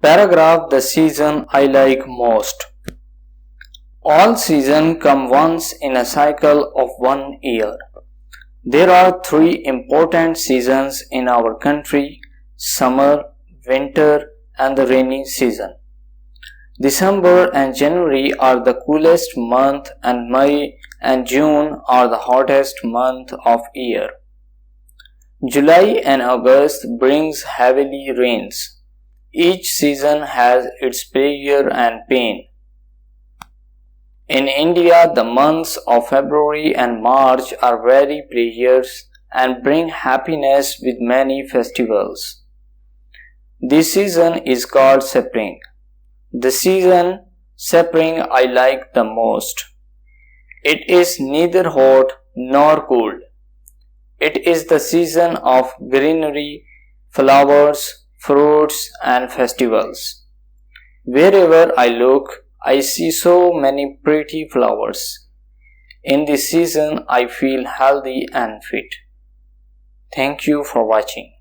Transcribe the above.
Paragraph The season I like most. All seasons come once in a cycle of 1 year. There are three important seasons in our country: summer, winter, and the rainy season. December and January are the coolest month, and May and June are the hottest month of year. July and August brings heavily rains. Each season has its pleasure and pain. In India, the months of February and March are very precious and bring happiness with many festivals. This season is called spring. The season spring I like the most. It is neither hot nor cold. It is the season of greenery, flowers, fruits, and festivals. Wherever I look, I see so many pretty flowers. In this season, I feel healthy and fit. Thank you for watching.